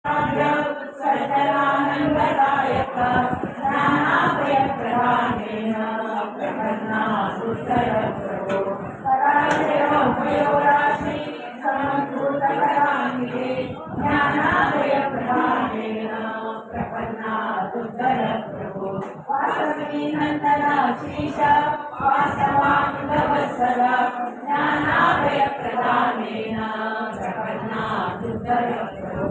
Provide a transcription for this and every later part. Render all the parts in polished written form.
सज्जनानन्ददायक ज्ञानाभयप्रदानेन प्रपन्नासुतरप्रभो पराजयोपयोराशि समभूतकरान्विते ज्ञानाभयप्रदानेन प्रपन्नासुतरप्रभो वासवीनन्दनाशीष वासवानुगवत्सल ज्ञानाभयप्रदानेन प्रपन्नासुतरप्रभो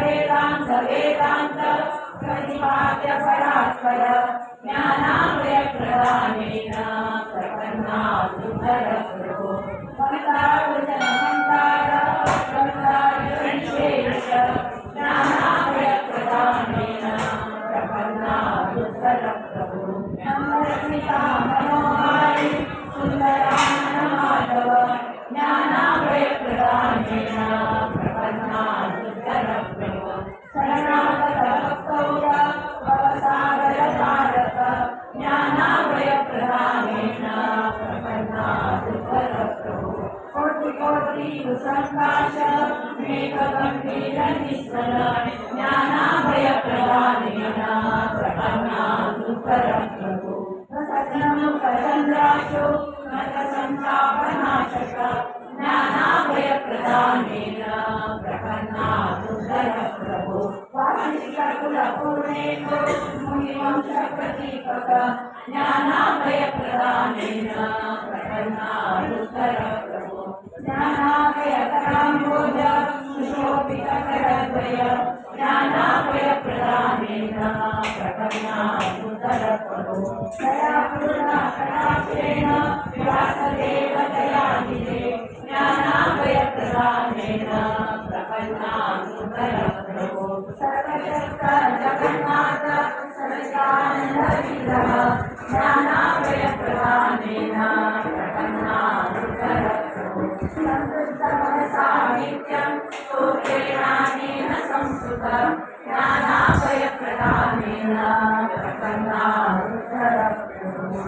वेदांत वेदांत प्रतिपाद्य परात्पर ज्ञानामयप्रदानेन प्रपन्नासुतरप्रभो मन्दारवचनमन्दार गन्धारगणेश ज्ञानामयप्रदानेन प्रपन्नासुतरप्रभो नमस्मिता मनोहारि सुन्दराननमाधव ज्ञानामयप्रदानेन प्रपन्नासुतरप्रभो शरणागतभक्तौर भवसागरतारक ज्ञानाभयप्रदानेन प्रपन्नासुतरप्रभो कोटि कोटि कुसङ्काश मेघगम्भीरनिस्वल ज्ञानाभयप्रदानेन प्रपन्नासुतरप्रभो प्रसन्नमुखचन्द्राशो नतसन्तापनाशक ज्ञानाभयप्रदानेन प्रपन्नासुतरप्रभो वासिष्ठकुलपूर्णेन्दो मुनिवंशप्रदीपक ज्ञानाभयप्रदानेन प्रपन्नासुतरप्रभो ज्ञानाभयकराम्भोज सुशोभितकरद्वय ज्ञानाभयप्रदानेन प्रपन्नासुतरप्रभो दयापूर्णकटाक्षेण व्यासदेवदयानिधे ज्ञानाभयप्रदानेन प्रपन्नासुतरप्रभो सर्वशक्त जगन्नाथ सच्चिदानन्दविग्रह ज्ञानाभयप्रदानेन प्रपन्नासुतरप्रभो संतुष्टमनसा नित्यं स्तोत्रेणानेन संस्तुत ज्ञानाभयप्रदानेन प्रपन्नासुतरप्रभो